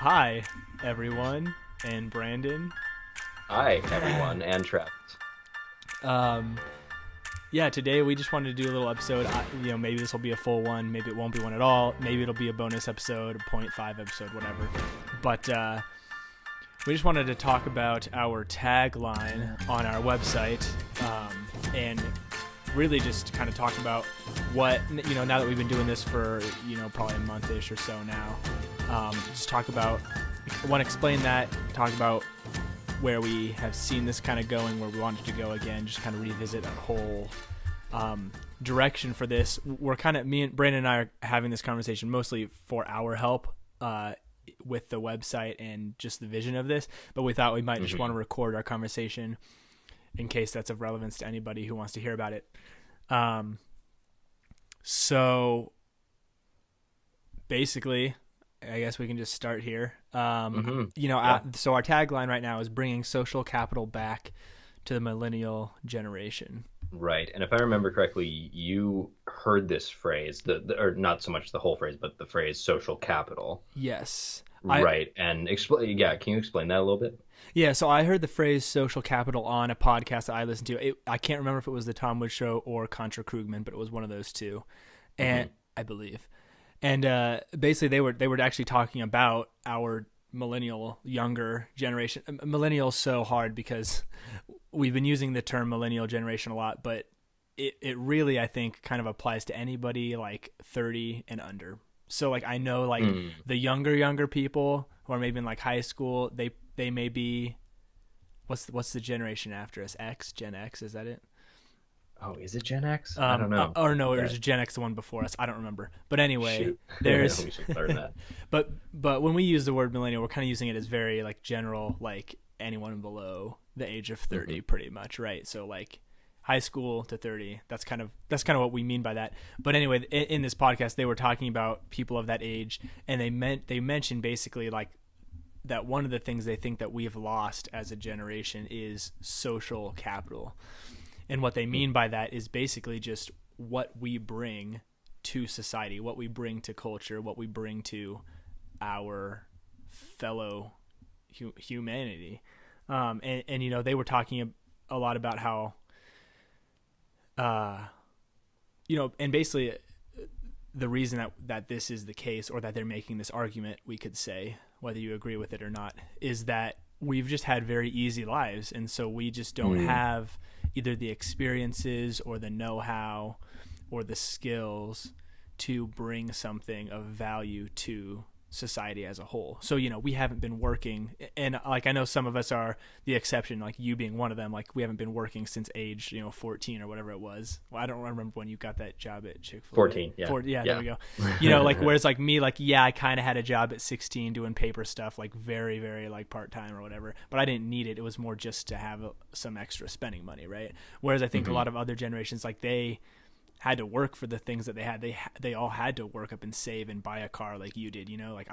Hi, everyone, and Brandon. Hi, everyone, and Travis. Um, yeah, today we just wanted to do a little episode. Maybe this will be a full one. Maybe it won't be one at all. Maybe it'll be a bonus episode, a .5 episode, whatever. But we just wanted to talk about our tagline on our website, and really just kind of talk about what, now that we've been doing this for, probably a month-ish or so now. Just talk about, I want to explain that, talk about where we have seen this kind of going, where we want it to go again, just kind of revisit that whole direction for this. We're kind of, me and Brandon and I are having this conversation mostly for our help with the website and just the vision of this, but we thought we might just want to record our conversation in case that's of relevance to anybody who wants to hear about it. So basically, I guess we can just start here. So our tagline right now is bringing social capital back to the millennial generation. Right, and if I remember correctly, you heard this phrase, or not so much the whole phrase, but the phrase social capital. Yes. Right, and explain. Yeah, can you explain that a little bit? Yeah, so I heard the phrase social capital on a podcast that I listened to. I can't remember if it was the Tom Woods Show or Contra Krugman, but it was one of those two, and I believe. And basically, they were actually talking about our millennial younger generation. Millennial is so hard because we've been using the term millennial generation a lot, but it really, I think, kind of applies to anybody like 30 and under. So like I know like the younger people who are maybe in like high school, they may be, what's the generation after us? Gen X, is that it? Oh, is it Gen X? I don't know. Or no, it was Gen X, the one before us. I don't remember. But anyway, there's. We should learn that. But when we use the word millennial, we're kind of using it as very like general, like anyone below the age of 30, pretty much, right? So like high school to 30. That's kind of what we mean by that. But anyway, in this podcast, they were talking about people of that age, and they mentioned basically like that one of the things they think that we've lost as a generation is social capital. And what they mean by that is basically just what we bring to society, what we bring to culture, what we bring to our fellow humanity. And they were talking a lot about how, and basically the reason that this is the case, or that they're making this argument, we could say, whether you agree with it or not, is that we've just had very easy lives. And so we just don't have either the experiences or the know-how or the skills to bring something of value to society as a whole. So, we haven't been working, and like I know some of us are the exception, like you being one of them. Like we haven't been working since age 14 or whatever it was. Well, I don't remember when you got that job at Chick-fil-A. 14, yeah. There we go. Like whereas like me, like I kind of had a job at 16 doing paper stuff, like very, very like part-time or whatever, but I didn't need it. It was more just to have some extra spending money, right? Whereas I think a lot of other generations, like they had to work for the things that they had. They all had to work up and save and buy a car like you did, like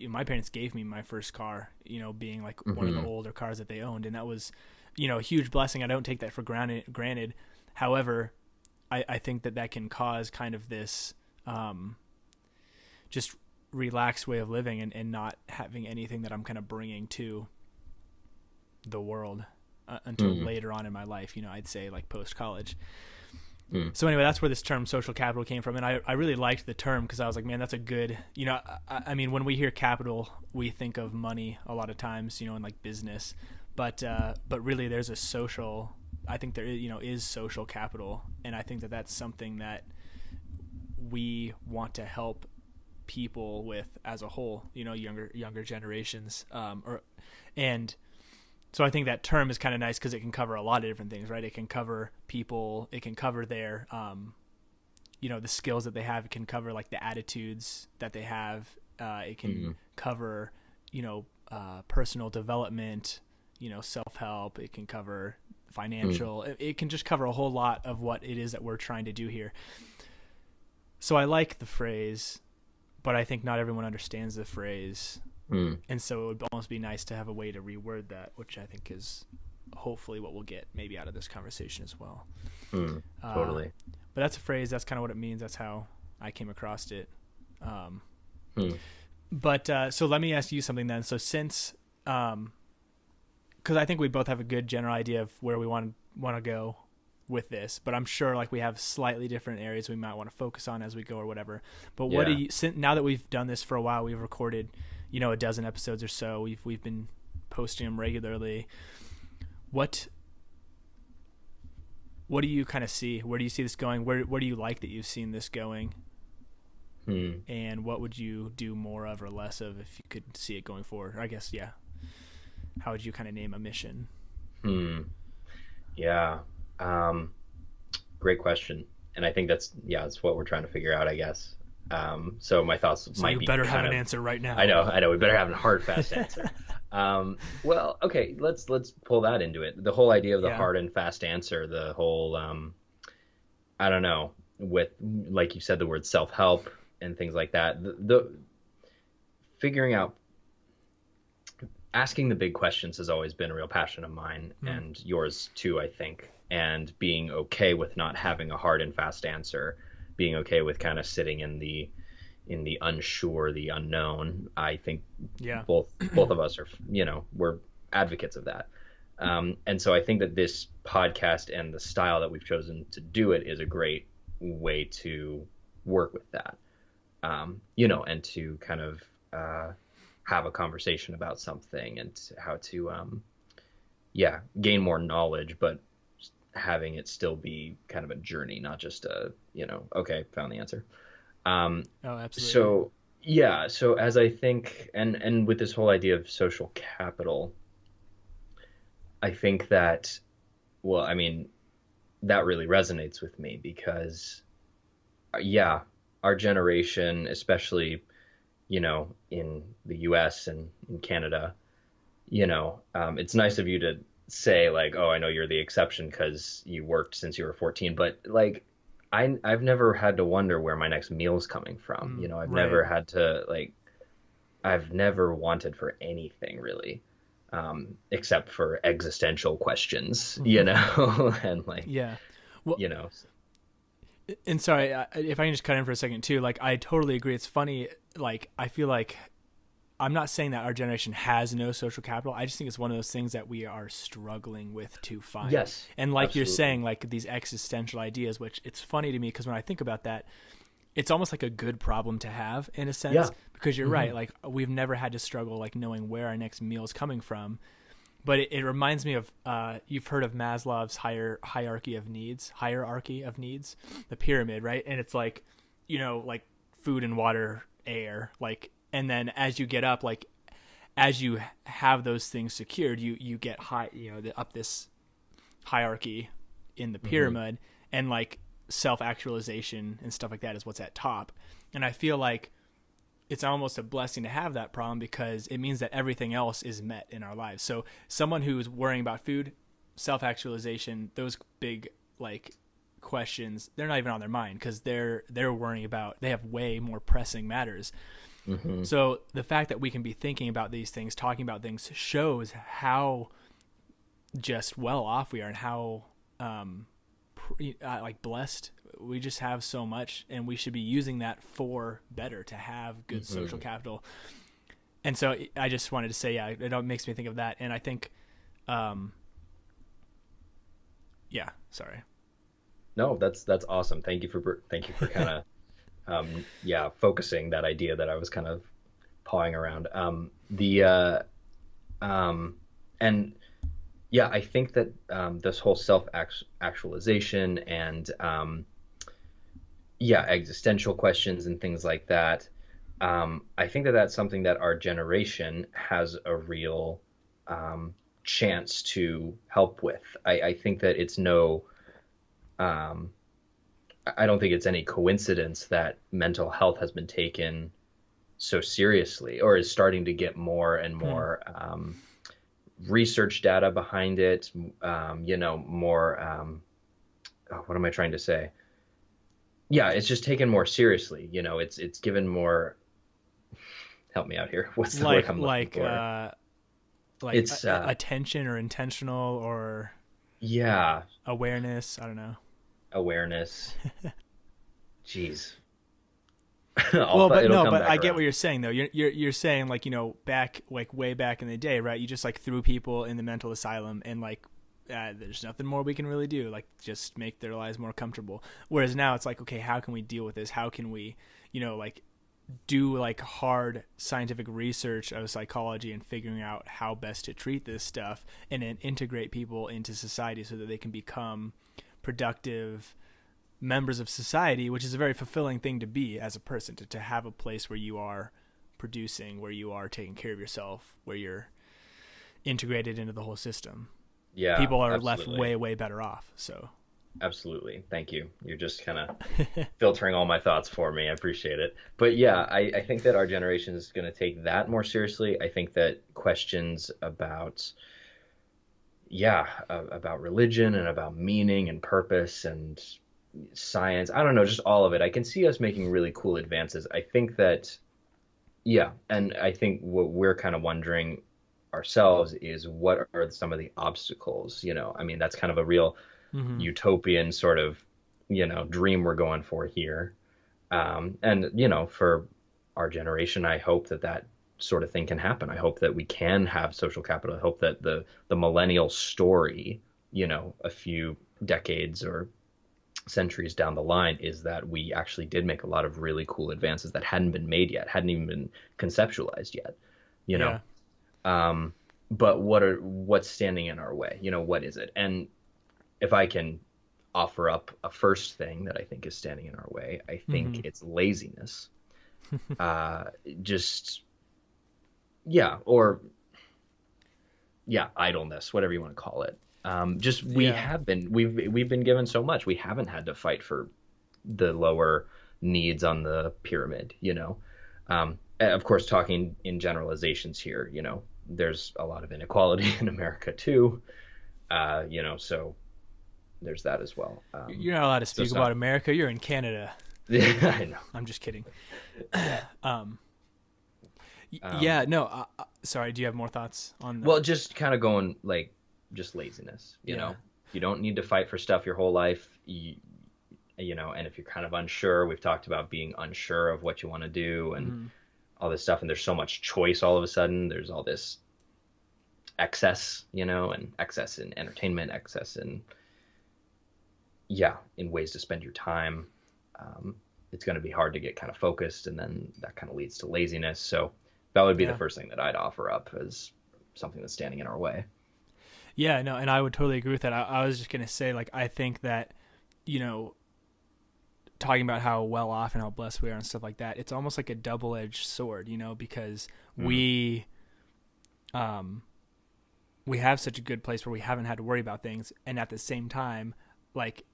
my parents gave me my first car, being like one of the older cars that they owned. And that was, a huge blessing. I don't take that for granted. However, I think that can cause kind of this, just relaxed way of living and not having anything that I'm kind of bringing to the world until later on in my life, I'd say like post-college. So anyway, that's where this term social capital came from. And I really liked the term because I was like, man, that's a good, I mean, when we hear capital, we think of money a lot of times, in like business, but really there's a social, I think there is social capital. And I think that that's something that we want to help people with as a whole, younger generations. So I think that term is kind of nice because it can cover a lot of different things, right? It can cover people, it can cover their, the skills that they have. It can cover like the attitudes that they have. It can cover, personal development, self-help. It can cover financial. It can just cover a whole lot of what it is that we're trying to do here. So I like the phrase, but I think not everyone understands the phrase. And so it would almost be nice to have a way to reword that, which I think is hopefully what we'll get maybe out of this conversation as well. Totally. But that's a phrase. That's kind of what it means. That's how I came across it. But so let me ask you something then. So since, because I think we both have a good general idea of where we want to go with this, but I'm sure like we have slightly different areas we might want to focus on as we go or whatever. But what do you, now that we've done this for a while, we've recorded, a dozen episodes or so. We've been posting them regularly. What do you kind of see? Where do you see this going? Where do you like that you've seen this going? And what would you do more of or less of if you could see it going forward? I guess, yeah. How would you kind of name a mission? Yeah. Great question. And I think that's what we're trying to figure out, I guess. So my thoughts might be better have an answer right now. I know. We better have a hard, fast answer. Well, okay, let's pull that into it. The whole idea of the hard and fast answer, the whole, I don't know, with, like you said, the word self-help and things like that, the figuring out, asking the big questions has always been a real passion of mine, and yours too, I think. And being okay with not having a hard and fast answer, being okay with kind of sitting in the unsure, the unknown. I think both of us are, we're advocates of that. And so I think that this podcast and the style that we've chosen to do it is a great way to work with that. And to kind of have a conversation about something and how to, gain more knowledge, but having it still be kind of a journey, not just okay, found the answer. Absolutely. So as I think, and with this whole idea of social capital, I think that, that really resonates with me because, our generation, especially, in the US and in Canada, it's nice of you to say like, oh, I know you're the exception because you worked since you were 14, but like, I've never had to wonder where my next meal's coming from. I've never had to I've never wanted for anything really, except for existential questions, and like, well, And sorry, if I can just cut in for a second too, like I totally agree. It's funny. Like I feel like I'm not saying that our generation has no social capital. I just think it's one of those things that we are struggling with to find. Yes. And like absolutely. You're saying, like these existential ideas, which it's funny to me because when I think about that, it's almost like a good problem to have in a sense, because you're right. Like we've never had to struggle like knowing where our next meal is coming from. But it reminds me of, you've heard of Maslow's hierarchy of needs, the pyramid, right? And it's like, like food and water, air, like, and then as you get up, like as you have those things secured, you get high, up this hierarchy in the pyramid, and like self-actualization and stuff like that is what's at top. And I feel like it's almost a blessing to have that problem because it means that everything else is met in our lives. So someone who's worrying about food, self-actualization, those big like questions, they're not even on their mind because they're worrying about, they have way more pressing matters. So the fact that we can be thinking about these things, talking about things, shows how just well off we are and how like blessed we just have so much, and we should be using that for better, to have good social capital. And so I just wanted to say, it makes me think of that. And I think, sorry. No, that's awesome. Thank you for kind of, focusing that idea that I was kind of pawing around. I think that this whole self-actualization and existential questions and things like that, I think that that's something that our generation has a real chance to help with. I think that it's I don't think it's any coincidence that mental health has been taken so seriously, or is starting to get more and more research data behind it, more, what am I trying to say? Yeah, it's just taken more seriously. It's given more, help me out here. What's the word I'm looking for? It's attention or intentional or awareness. I don't know. Awareness. Jeez. Well, but It'll no, come but back I get around. what you're saying though. You're saying like, back like way back in the day, right? You just like threw people in the mental asylum and like there's nothing more we can really do. Like just make their lives more comfortable. Whereas now it's like, okay, how can we deal with this? How can we, like do like hard scientific research of psychology and figuring out how best to treat this stuff and then integrate people into society so that they can become productive members of society, which is a very fulfilling thing to be as a person, to have a place where you are producing, where you are taking care of yourself, where you're integrated into the whole system. Yeah, People are left absolutely. way, way better off. So Absolutely. Thank you. You're just kind of filtering all my thoughts for me. I appreciate it. But yeah, I think that our generation is going to take that more seriously. I think that questions about, yeah, about religion and about meaning and purpose and science, I don't know, just all of it. I can see us making really cool advances. I think that, yeah, and I think what we're kind of wondering ourselves is what are some of the obstacles, I mean, that's kind of a real mm-hmm. utopian sort of, dream we're going for here. And, for our generation, I hope that that sort of thing can happen. I hope that we can have social capital. I hope that the millennial story, a few decades or centuries down the line is that we actually did make a lot of really cool advances that hadn't been made yet, hadn't even been conceptualized yet, you know. Yeah. But what's standing in our way? What is it? And if I can offer up a first thing that I think is standing in our way, I think Mm-hmm. it's laziness. Just yeah, or yeah, idleness, whatever you want to call it. Just Yeah. we've been given so much. We haven't had to fight for the lower needs on the pyramid. Of course, talking in generalizations here, there's a lot of inequality in America too. So there's that as well. You're not allowed to So speak it's about not. America. You're in Canada. Yeah, I know. I'm just kidding. Yeah. Yeah, no, sorry, do you have more thoughts on that? Well, just kind of going like just laziness. Yeah. You don't need to fight for stuff your whole life. And if you're kind of unsure, we've talked about being unsure of what you want to do and Mm-hmm. all this stuff. And there's so much choice all of a sudden. There's all this excess, and excess in entertainment, excess in, yeah, in ways to spend your time. It's going to be hard to get kind of focused, and then that kind of leads to laziness. So that would be the Yeah. first thing that I'd offer up as something that's standing in our way. Yeah, no, and I would totally agree with that. I was just going to say, like, I think that, you know, talking about how well off and how blessed we are and stuff like that, it's almost like a double-edged sword, because we have such a good place where we haven't had to worry about things, and at the same time, like,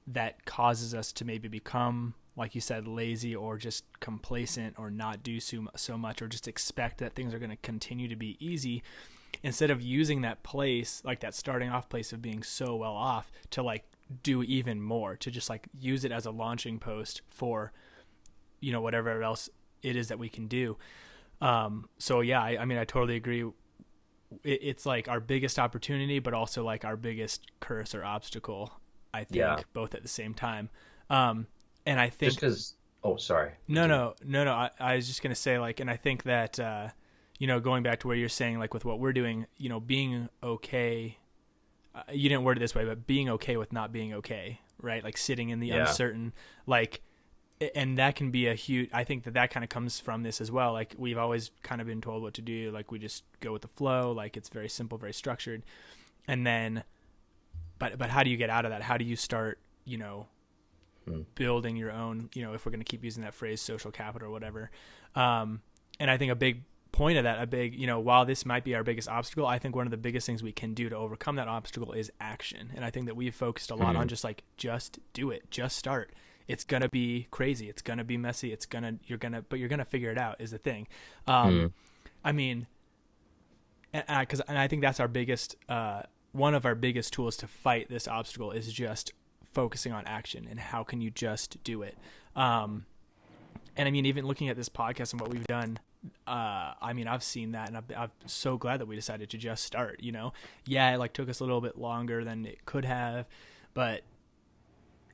that causes us to maybe become, like you said, lazy or just complacent or not do so much or just expect that things are going to continue to be easy instead of using that place, like that starting off place of being so well off, to like do even more, to just like use it as a launching post for, whatever else it is that we can do. So yeah, I mean, I totally agree. It's like our biggest opportunity, but also like our biggest curse or obstacle, I think, Yeah. both at the same time. And I think Just because, oh, sorry. no. I was just going to say, like, and I think that, going back to where you're saying, like, with what we're doing, being okay, you didn't word it this way, but being okay with not being okay, right? Like sitting in the Yeah. uncertain, like, and that can be a huge, I think that kind of comes from this as well. Like, we've always kind of been told what to do. Like, we just go with the flow. Like, it's very simple, very structured. And then, but how do you get out of that? How do you start, building your own, if we're going to keep using that phrase, social capital or whatever. And I think a big point of that, while this might be our biggest obstacle, I think one of the biggest things we can do to overcome that obstacle is action. And I think that we've focused a lot on just do it, just start. It's going to be crazy. It's going to be messy. But you're going to figure it out is the thing. I mean, and I think that's our biggest, one of our biggest tools to fight this obstacle is just focusing on action and how can you just do it. And I mean, even looking at this podcast and what we've done, I mean, I've seen that, and I'm so glad that we decided to just start, Yeah, it like took us a little bit longer than it could have, but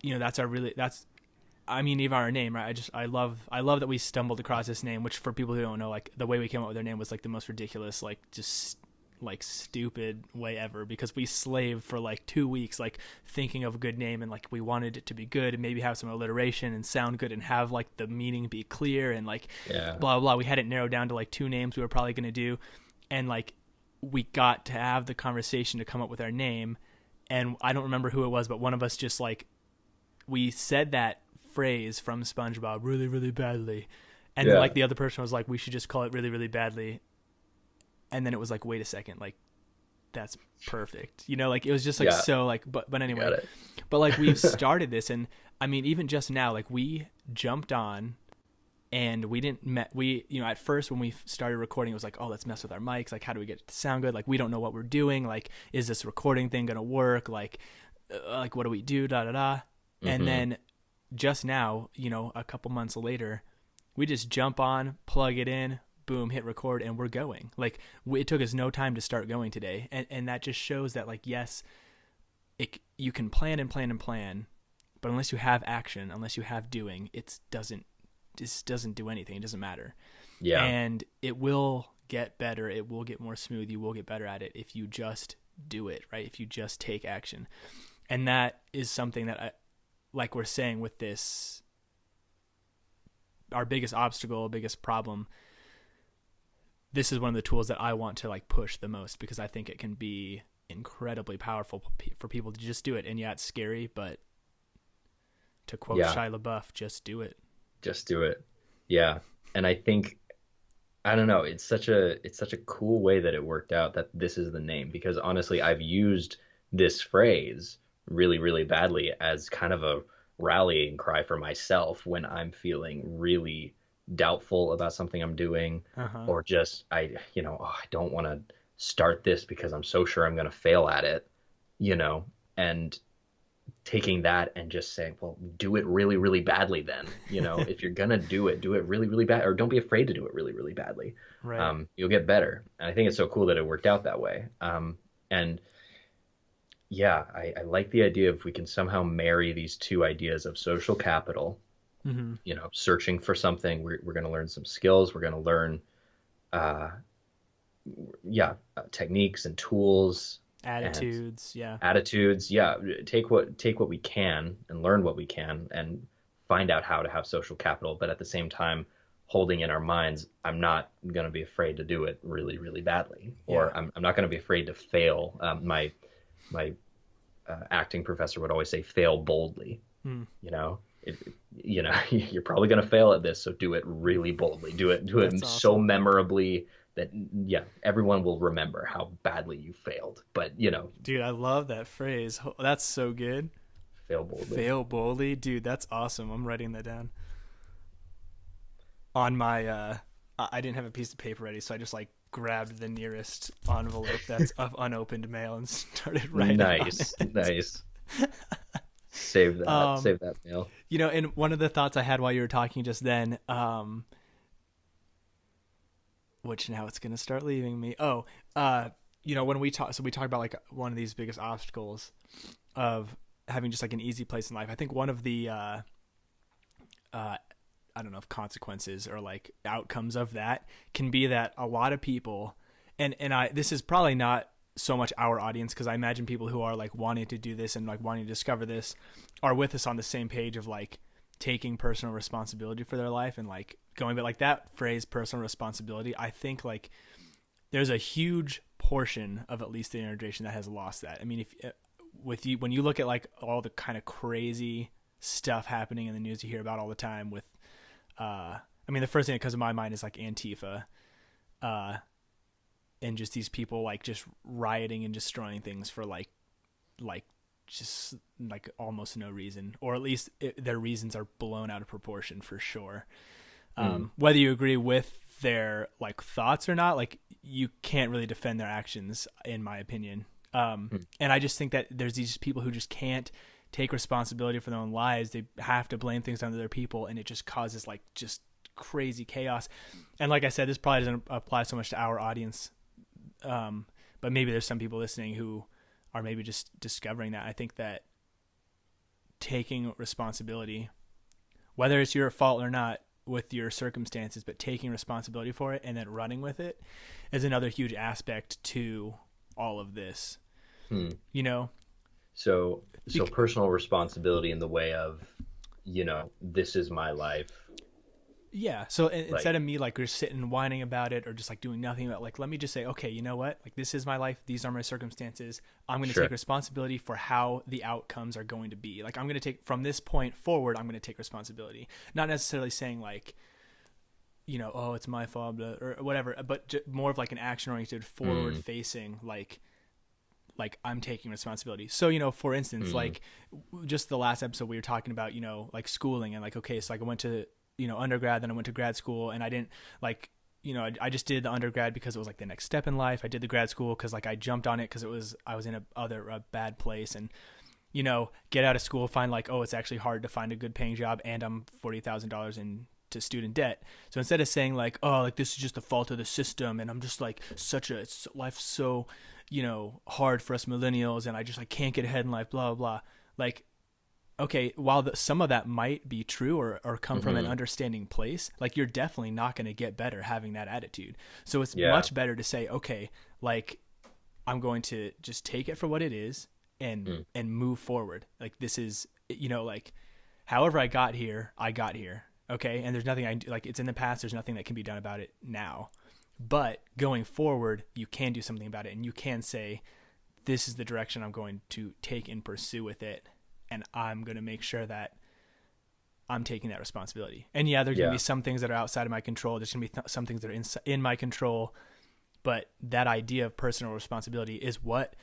that's I mean, even our name, right? I love that we stumbled across this name, which for people who don't know, like the way we came up with our name was like the most ridiculous, like just like stupid way ever, because we slaved for like 2 weeks, like thinking of a good name, and like we wanted it to be good and maybe have some alliteration and sound good and have like the meaning be clear and like blah, blah, blah. We had it narrowed down to like 2 names we were probably going to do. And like we got to have the conversation to come up with our name. And I don't remember who it was, but one of us just like, we said that phrase from SpongeBob really, really badly. And then like the other person was like, we should just call it really, really badly. And then it was like, wait a second, like that's perfect. You know, like it was just like, so like, but anyway, but like we've started this. And I mean, even just now, like we jumped on and we didn't you know, at first when we started recording, it was like, oh, let's mess with our mics. Like, how do we get it to sound good? Like, we don't know what we're doing. Like, is this recording thing going to work? Like what do we do? Da, da, da. Mm-hmm. And then just now, you know, a couple months later, we just jump on, plug it in, boom, hit record, and we're going. Like, it took us no time to start going today. And that just shows that, like, yes, you can plan and plan and plan, but unless you have action, unless you have doing, it doesn't do anything. It doesn't matter. Yeah. And it will get better. It will get more smooth. You will get better at it if you just do it, right? If you just take action. And that is something that, like we're saying with this, our biggest obstacle, biggest problem, this is one of the tools that I want to like push the most, because I think it can be incredibly powerful for people to just do it. And yeah, it's scary, but to quote Shia LaBeouf, just do it. Just do it. Yeah. And I think, I don't know, it's such a cool way that it worked out that this is the name, because honestly, I've used this phrase really, really badly as kind of a rallying cry for myself when I'm feeling really doubtful about something I'm doing, or just, I don't want to start this because I'm so sure I'm going to fail at it, you know, and taking that and just saying, well, do it really, really badly then, you know, if you're going to do it really, really bad, or don't be afraid to do it really, really badly. Right. You'll get better. And I think it's so cool that it worked out that way. And yeah, I like the idea if we can somehow marry these two ideas of social capital, you know, searching for something, we're going to learn some skills. We're going to learn, techniques and tools, attitudes. Take what we can and learn what we can and find out how to have social capital. But at the same time, holding in our minds, I'm not going to be afraid to do it really, really badly, or I'm not going to be afraid to fail. My acting professor would always say, fail boldly. You know, you're probably going to fail at this, so do it really boldly. Do it awesome. So memorably that everyone will remember how badly you failed. But dude, I love that phrase. That's so good. Fail boldly, dude. That's awesome. I'm writing that down on my. I didn't have a piece of paper ready, so I just like grabbed the nearest envelope that's of unopened mail and started writing. Nice. Save that mail. You know, and one of the thoughts I had while you were talking just then, which now it's going to start leaving me. When we talk about like one of these biggest obstacles of having just like an easy place in life. I think one of the, I don't know if consequences or like outcomes of that can be that a lot of people, and this is probably not so much our audience, because I imagine people who are like wanting to do this and like wanting to discover this are with us on the same page of like taking personal responsibility for their life and like going, but like that phrase, personal responsibility, I think like there's a huge portion of at least the generation that has lost that. I mean, when you look at like all the kind of crazy stuff happening in the news you hear about all the time with, I mean, the first thing that comes to my mind is like Antifa, and just these people like just rioting and destroying things for like just like almost no reason, or at least their reasons are blown out of proportion for sure. Whether you agree with their like thoughts or not, like you can't really defend their actions, in my opinion. And I just think that there's these people who just can't take responsibility for their own lives. They have to blame things on other people, and it just causes like just crazy chaos. And like I said, this probably doesn't apply so much to our audience, but maybe there's some people listening who are maybe just discovering that. I think that taking responsibility whether it's your fault or not with your circumstances, but taking responsibility for it and then running with it is another huge aspect to all of this. You know? So personal responsibility in the way of, this is my life. Yeah. So instead of me like just sitting and whining about it or just like doing nothing about, like, let me just say, okay, you know what? Like, this is my life. These are my circumstances. I'm going to take responsibility for how the outcomes are going to be. Like, I'm going to take from this point forward, I'm going to take responsibility. Not necessarily saying like, oh, it's my fault or whatever, but more of like an action oriented, forward facing, like I'm taking responsibility. So, for instance, like just the last episode we were talking about, like schooling and like, okay, so like I went to, undergrad, then I went to grad school, and I didn't like, I just did the undergrad because it was like the next step in life. I did the grad school because like I jumped on it because I was in a bad place, and get out of school, find like, oh, it's actually hard to find a good paying job, and I'm $40,000 into student debt. So instead of saying like, oh, like this is just the fault of the system, and I'm just like life's so hard for us millennials, and I just like can't get ahead in life, blah blah blah. Like, okay, while some of that might be true or come from an understanding place, like you're definitely not going to get better having that attitude. So it's much better to say, okay, like I'm going to just take it for what it is and move forward. Like this is, like however I got here. Okay. And there's nothing like it's in the past. There's nothing that can be done about it now, but going forward, you can do something about it, and you can say, this is the direction I'm going to take and pursue with it. And I'm going to make sure that I'm taking that responsibility. And there's going to be some things that are outside of my control. There's going to be some things that are in my control. But that idea of personal responsibility is what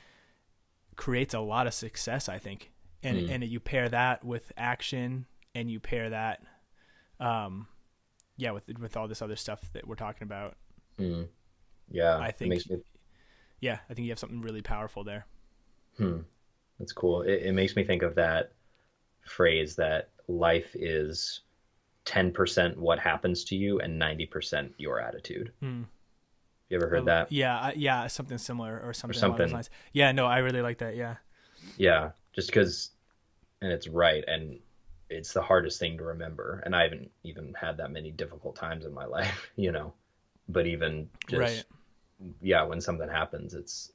creates a lot of success, I think. And you pair that with action, and you pair that, with all this other stuff that we're talking about. Yeah. I think, I think you have something really powerful there. That's cool. It makes me think of that phrase that life is 10% what happens to you and 90% your attitude. You ever heard that? Yeah, something similar or something along those lines. Yeah, no, I really like that. Yeah. Yeah, just because, and it's right, and it's the hardest thing to remember. And I haven't even had that many difficult times in my life, but even just, when something happens, it's,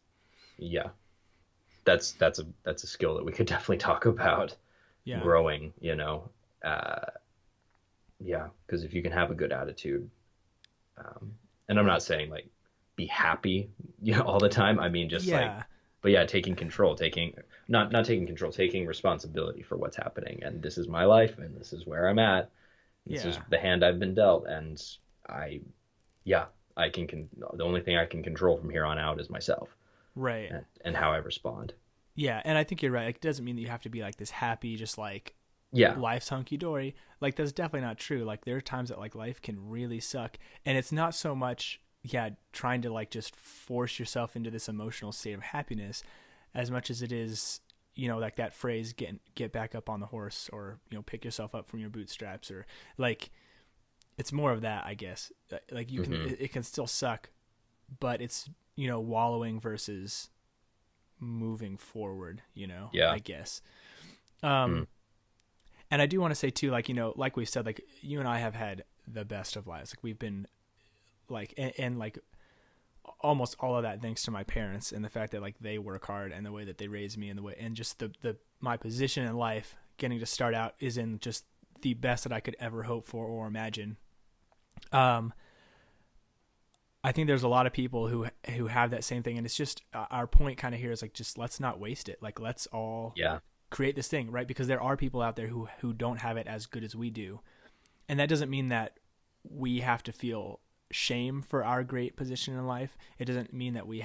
that's a skill that we could definitely talk about growing, because if you can have a good attitude, and I'm not saying like be happy, all the time. I mean, just taking control, not taking control, taking responsibility for what's happening. And this is my life, and this is where I'm at. This is the hand I've been dealt. And I can, the only thing I can control from here on out is myself. Right. And how I respond. Yeah. And I think you're right. Like, it doesn't mean that you have to be like this happy, just like, life's hunky-dory. Like, that's definitely not true. Like, there are times that like life can really suck. And it's not so much, trying to like just force yourself into this emotional state of happiness as much as it is, like that phrase, get back up on the horse, or, pick yourself up from your bootstraps, or like, it's more of that, I guess. Like you can, it can still suck, but it's, wallowing versus moving forward, I guess. And I do want to say too, like, like we said, like you and I have had the best of lives. Like we've been like, and like almost all of that thanks to my parents and the fact that like they work hard and the way that they raised me and the way, and just my position in life, getting to start out is in just the best that I could ever hope for or imagine. I think there's a lot of people who have that same thing, and it's just our point kind of here is like, just let's not waste it. Like, let's all create this thing, right? Because there are people out there who don't have it as good as we do. And that doesn't mean that we have to feel shame for our great position in life. It doesn't mean that we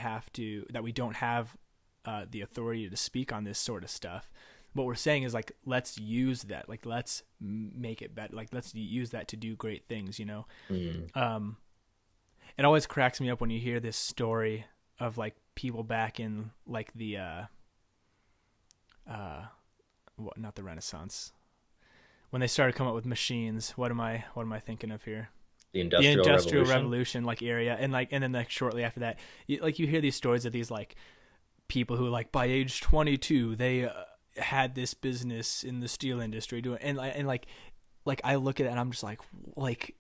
don't have the authority to speak on this sort of stuff. What we're saying is like, let's use that. Like, let's make it better. Like, let's use that to do great things, It always cracks me up when you hear this story of like people back in like the, not the Renaissance, when they started coming up with machines. What am I thinking of here? The Industrial Revolution like area. And then like shortly after that, you hear these stories of these like people who like by age 22, they had this business in the steel industry doing, and like, like I look at it and I'm just like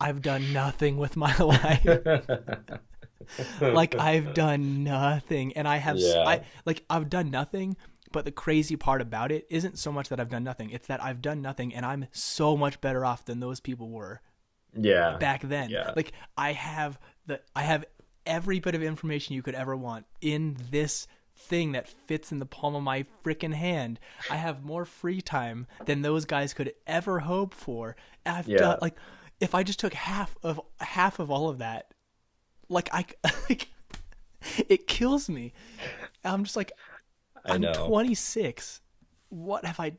I've done nothing with my life. Like I've done nothing, and Yeah. I've done nothing. But the crazy part about it isn't so much that I've done nothing. It's that I've done nothing, and I'm so much better off than those people were Yeah. back then. Yeah. Like I have every bit of information you could ever want in this thing that fits in the palm of my freaking hand. I have more free time than those guys could ever hope for. And I've done, like, if I just took half of all of that, like like, it kills me. I'm just like, I'm 26. What have I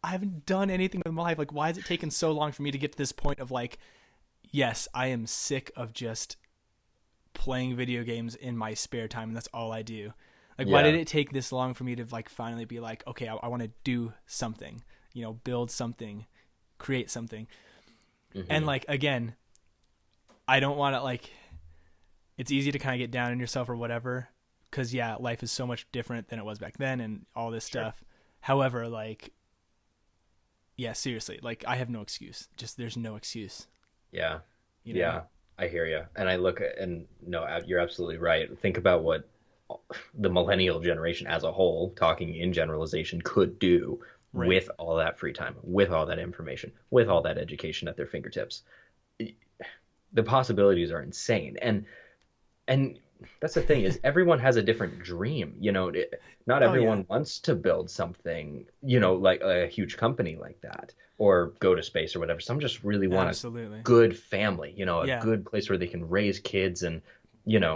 haven't done anything with my life. Like, why has it taken so long for me to get to this point of like, yes, I am sick of just playing video games in my spare time and that's all I do. Like, why did it take this long for me to like finally be like, okay, I want to do something, build something, create something. Mm-hmm. And like, again, I don't want to like, it's easy to kind of get down on yourself or whatever. Cause life is so much different than it was back then and all this stuff. However, like, seriously, like I have no excuse. Just, there's no excuse. Yeah. Yeah. I hear you. And I look at, and no, you're absolutely right. Think about what the millennial generation as a whole, talking in generalization, could do with all that free time, with all that information, with all that education at their fingertips. The possibilities are insane. And that's the thing, is everyone has a different dream. Not everyone wants to build something, like a huge company like that, or go to space or whatever. Some just really want a good family, a good place where they can raise kids and,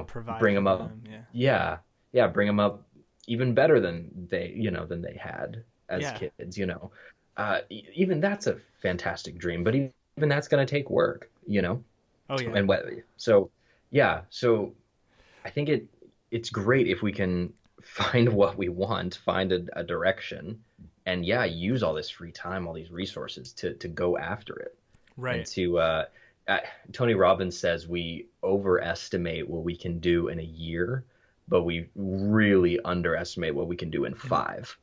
provide bring them up. Bring them up even better than they had as kids, even that's a fantastic dream, but even that's going to take work, and so I think it's great if we can find what we want, find a direction, and use all this free time, all these resources to go after it. Right. And to Tony Robbins says we overestimate what we can do in a year, but we really underestimate what we can do in 5.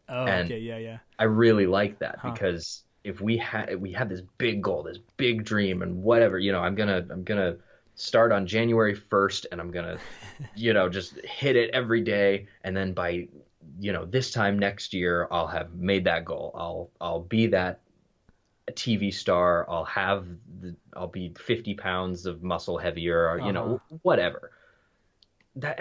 Oh, and okay, yeah. I really like that because if we have this big goal, this big dream, and whatever, I'm gonna start on January 1st, and I'm gonna, just hit it every day, and then by, this time next year, I'll have made that goal. I'll be that TV star. I'll be 50 pounds of muscle heavier, or whatever. That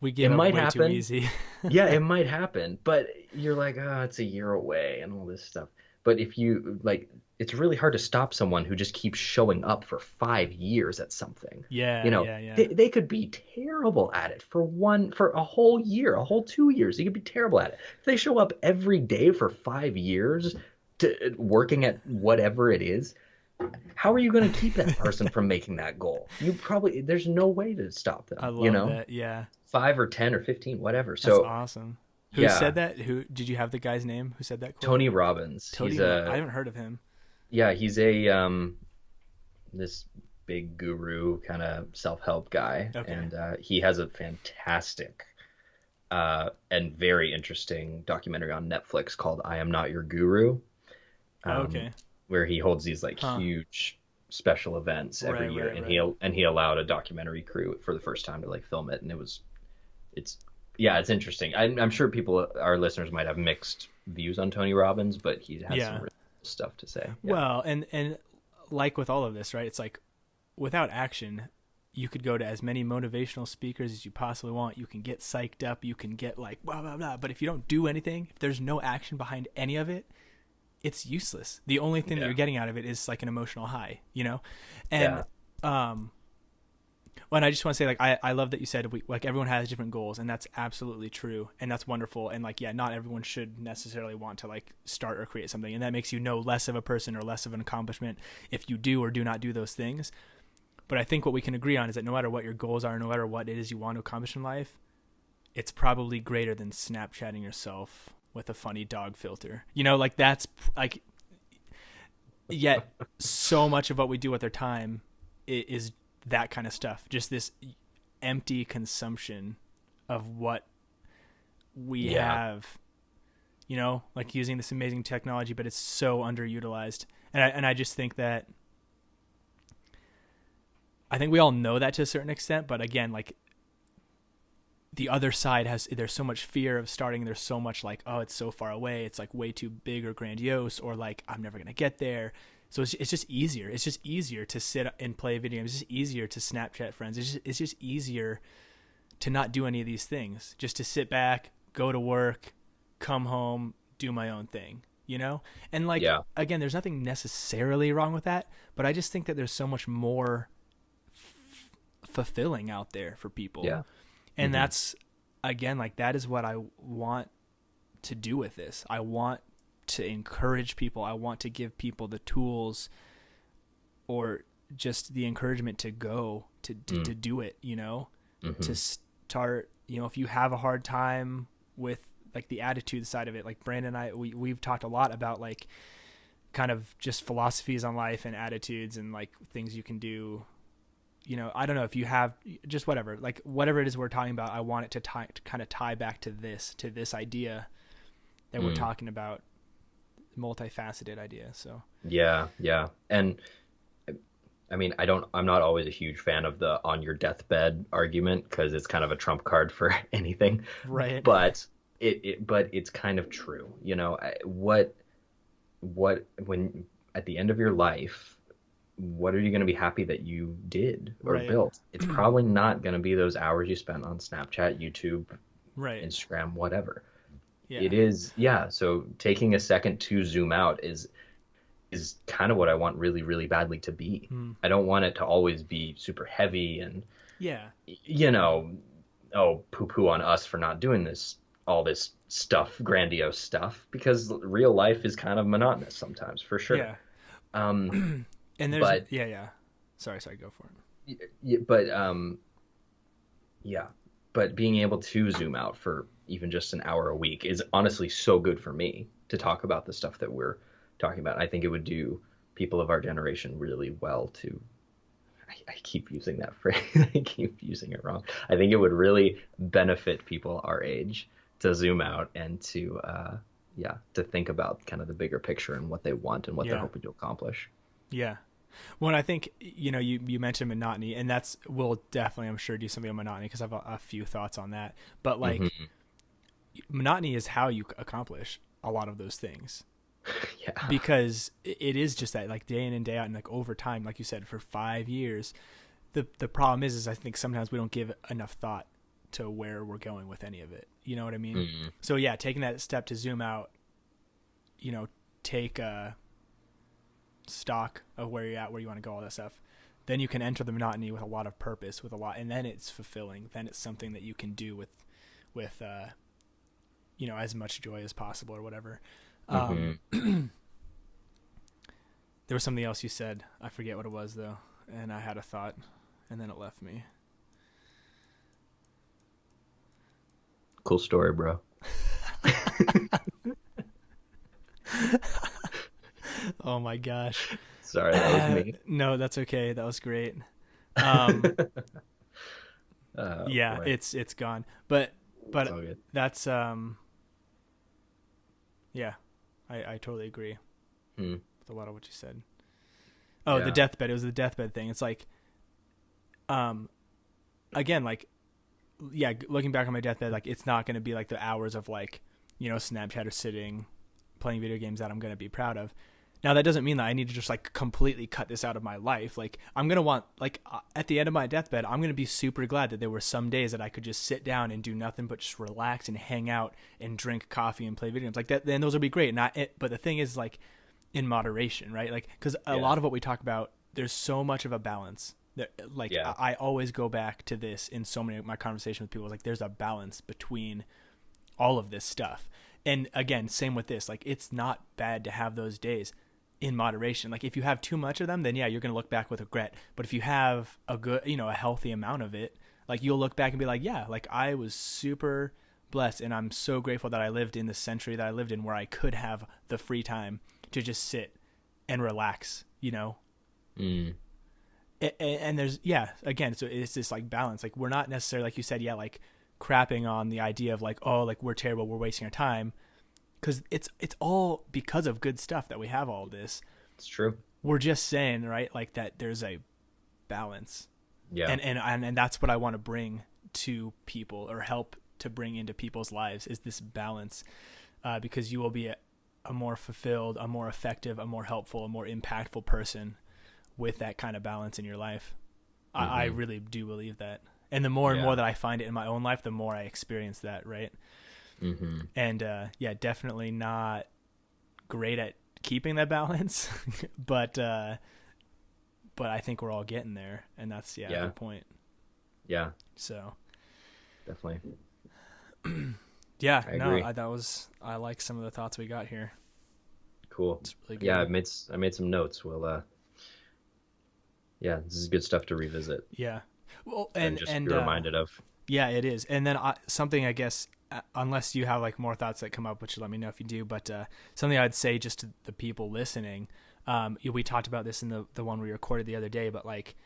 we give it might way happen. Too easy. Yeah, it might happen, but you're like, it's a year away and all this stuff. But if you like, it's really hard to stop someone who just keeps showing up for 5 years at something. Yeah. They could be terrible at it for a whole year, a whole 2 years. They could be terrible at it. If they show up every day for 5 years to working at whatever it is, how are you going to keep that person from making that goal? There's no way to stop them. I love that. Yeah. 5 or 10 or 15, whatever. That's awesome. Who said that? Who did you have the guy's name who said that quote? Tony Robbins. I haven't heard of him. Yeah, he's this big guru kind of self-help guy, and he has a fantastic and very interesting documentary on Netflix called "I Am Not Your Guru." Where he holds these like huge special events every year, and he allowed a documentary crew for the first time to like film it, and it's interesting. I'm sure our listeners might have mixed views on Tony Robbins, but he has some really stuff to say. Well, and like with all of this, right? It's like without action, you could go to as many motivational speakers as you possibly want. You can get psyched up. You can get like blah blah blah. But if you don't do anything, if there's no action behind any of it, it's useless. The only thing that you're getting out of it is like an emotional high, And and I just want to say, like, I love that you said like everyone has different goals, and that's absolutely true, and that's wonderful. And like, not everyone should necessarily want to like start or create something, and that makes you no less of a person or less of an accomplishment if you do or do not do those things. But I think what we can agree on is that no matter what your goals are, no matter what it is you want to accomplish in life, it's probably greater than Snapchatting yourself with a funny dog filter. Like that's like, yet so much of what we do with our time is that kind of stuff. Just this empty consumption of what we have you know, like using this amazing technology, but it's so underutilized. And I just think that, I think we all know that to a certain extent, but again, like the other side there's so much fear of starting. There's so much like, oh, it's so far away. It's like way too big or grandiose, or like, I'm never going to get there. So it's just easier. It's just easier to sit and play video games. It's just easier to Snapchat friends. It's just easier to not do any of these things. Just to sit back, go to work, come home, do my own thing, you know? And like, again, there's nothing necessarily wrong with that, but I just think that there's so much more fulfilling out there for people. Yeah. And that's, again, like that is what I want to do with this. I want to encourage people. I want to give people the tools or just the encouragement to go to do it, you know, to start, you know, if you have a hard time with like the attitude side of it, like Brandon and I, we've talked a lot about like kind of just philosophies on life and attitudes and like things you can do. You know, I don't know if you have just whatever it is we're talking about. I want it to kind of tie back to this idea that we're talking about, multifaceted idea. So yeah. And I mean, I'm not always a huge fan of the on your deathbed argument, because it's kind of a trump card for anything. Right. But it's kind of true. You know, what when at the end of your life, what are you going to be happy that you did or built? It's probably not going to be those hours you spent on Snapchat, YouTube, Instagram, whatever. Yeah. It is. Yeah. So taking a second to zoom out is kind of what I want really, really badly to be. I don't want it to always be super heavy and, you know, oh, poo on us for not doing all this stuff, grandiose stuff, because real life is kind of monotonous sometimes, for sure. Yeah. And there's, Sorry, go for it. But being able to zoom out for even just an hour a week is honestly so good for me to talk about the stuff that we're talking about. I think it would do people of our generation really well to, I keep using that phrase, I keep using it wrong. I think it would really benefit people our age to zoom out and to think about kind of the bigger picture and what they want and what they're hoping to accomplish. Yeah. Well, I think, you know, you mentioned monotony, and we'll definitely, I'm sure, do something on monotony, because I have a few thoughts on that. But like, monotony is how you accomplish a lot of those things. Yeah. Because it is just that, like, day in and day out, and like over time, like you said, for 5 years, the problem is I think sometimes we don't give enough thought to where we're going with any of it. You know what I mean? So yeah, taking that step to zoom out, you know, take stock of where you're at, where you want to go, all that stuff, then you can enter the monotony with a lot of purpose, and then it's fulfilling. Then it's something that you can do with you know, as much joy as possible or whatever. There was something else you said, I forget what it was though, and I had a thought and then it left me. Cool story, bro. Oh my gosh. Sorry, that was me. No, that's okay. That was great. Boy. It's gone. But that's I totally agree with a lot of what you said. Oh, the deathbed. It was the deathbed thing. It's like, again, like, looking back on my deathbed, like, it's not going to be like the hours of like, you know, Snapchat or sitting playing video games that I'm going to be proud of. Now, that doesn't mean that I need to just like completely cut this out of my life. Like, I'm going to want, like, at the end of my deathbed, I'm going to be super glad that there were some days that I could just sit down and do nothing but just relax and hang out and drink coffee and play video games like that. Then those would be great. But the thing is, like, in moderation, right? Like, because a lot of what we talk about, there's so much of a balance. Like, I always go back to this in so many of my conversations with people. Like, there's a balance between all of this stuff. And again, same with this. Like, it's not bad to have those days in moderation. Like, if you have too much of them, then you're going to look back with regret. But if you have a good, you know, a healthy amount of it, like, you'll look back and be like, like, I was super blessed, and I'm so grateful that I lived in the century that I lived in, where I could have the free time to just sit and relax, you know? And there's, again, so it's this like balance. Like, we're not necessarily, like you said, like crapping on the idea of like, oh, like, we're terrible, we're wasting our time. because it's all because of good stuff that we have all this. It's true. We're just saying, right, like that there's a balance. Yeah. And that's what I want to bring to people, or help to bring into people's lives, is this balance, because you will be a more fulfilled, a more effective, a more helpful, a more impactful person with that kind of balance in your life. Mm-hmm. I really do believe that. And the more and more that I find it in my own life, the more I experience that, right? Mm-hmm. And definitely not great at keeping that balance, but I think we're all getting there, and that's a good point. Yeah. So definitely. Yeah, I agree. I like some of the thoughts we got here. Cool. It's really good. Yeah, I made some notes. We'll this is good stuff to revisit. Yeah. Well, and just be reminded of. Yeah, it is. And then something, I guess, unless you have like more thoughts that come up, which let me know if you do, but something I'd say just to the people listening, we talked about this in the one we recorded the other day, but like,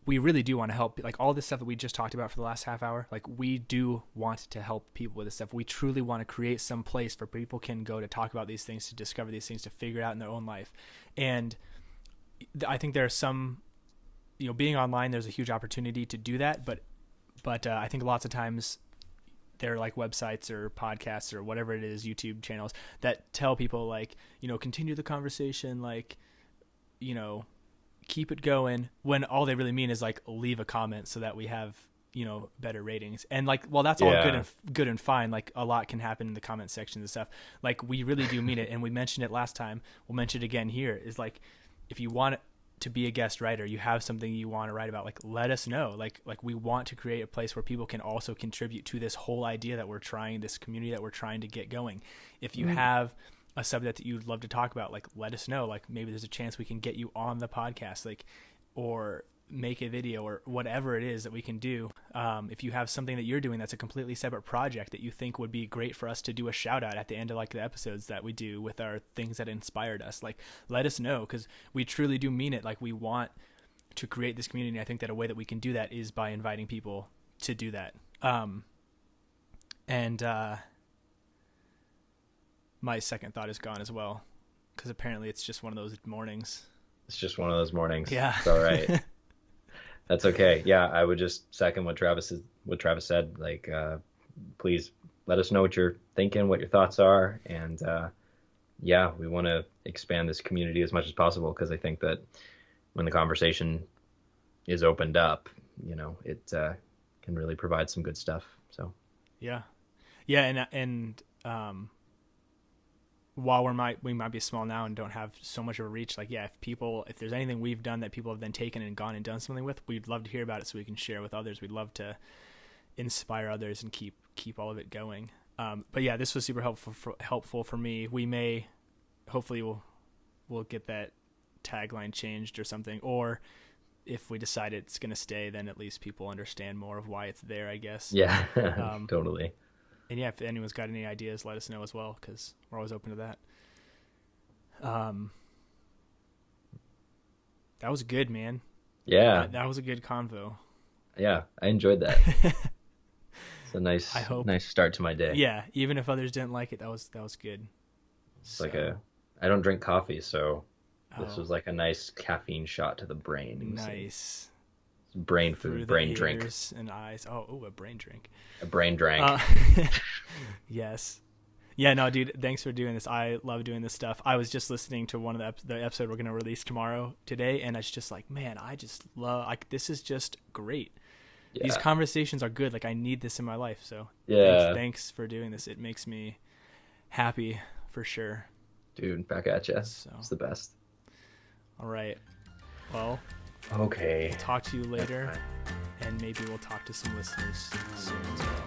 we really do want to help, like all this stuff that we just talked about for the last half hour. Like, we do want to help people with this stuff. We truly want to create some place where people can go to talk about these things, to discover these things, to figure it out in their own life. And I think there are some, being online, there's a huge opportunity to do that. But I think lots of times there are like websites or podcasts or whatever it is, YouTube channels that tell people like, continue the conversation, like, keep it going, when all they really mean is like leave a comment so that we have better ratings. And like, well, that's all good and fine. Like, a lot can happen in the comment section and stuff. Like, we really do mean it, and we mentioned it last time, we'll mention it again here, is like, if you want to be a guest writer, you have something you want to write about, like, let us know. Like we want to create a place where people can also contribute to this whole idea that we're trying, this community that we're trying to get going. If you have a subject that you'd love to talk about, like, let us know. Like, maybe there's a chance we can get you on the podcast, like, or make a video or whatever it is that we can do. If you have something that you're doing that's a completely separate project that you think would be great for us to do a shout out at the end of like the episodes that we do with our things that inspired us, like, let us know, because we truly do mean it. Like, we want to create this community. And I think that a way that we can do that is by inviting people to do that. My second thought is gone as well, because apparently it's just one of those mornings. It's just one of those mornings. Yeah. It's all right. That's okay. Yeah, I would just second what Travis said. Like, please let us know what you're thinking, what your thoughts are. And we want to expand this community as much as possible, because I think that when the conversation is opened up, it can really provide some good stuff. So yeah. And while we might be small now and don't have so much of a reach, like, if there's anything we've done that people have then taken and gone and done something with, we'd love to hear about it so we can share with others. We'd love to inspire others and keep all of it going. But yeah, this was super helpful for me. We may, hopefully we'll get that tagline changed or something, or if we decide it's going to stay, then at least people understand more of why it's there, I guess. Yeah, totally. And yeah, if anyone's got any ideas, let us know as well, because we're always open to that. That was good, man. Yeah. That was a good convo. Yeah, I enjoyed that. It's a nice start to my day. Yeah, even if others didn't like it, that was good. It's like I don't drink coffee, so this was like a nice caffeine shot to the brain. Nice. Brain food, brain drink. Ears and eyes. Oh, a brain drink. A brain drink. Yes. Yeah, no, dude, thanks for doing this. I love doing this stuff. I was just listening to one of the episode we're going to release today, and it's just like, man, I just love, like, this is just great. Yeah. These conversations are good. Like, I need this in my life. So thanks for doing this. It makes me happy for sure. Dude, back at you. So. It's the best. All right. Well, okay. I'll talk to you later, and maybe we'll talk to some listeners soon as well.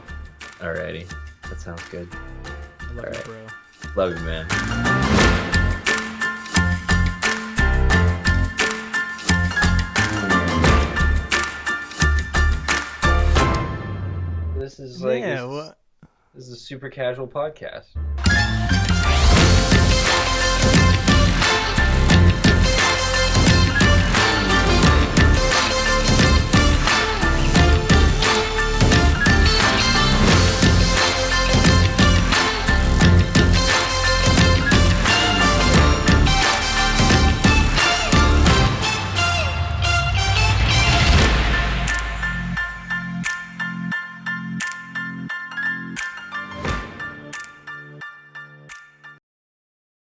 Alrighty. That sounds good. I love you, bro. Love you, man. This is like this is a super casual podcast.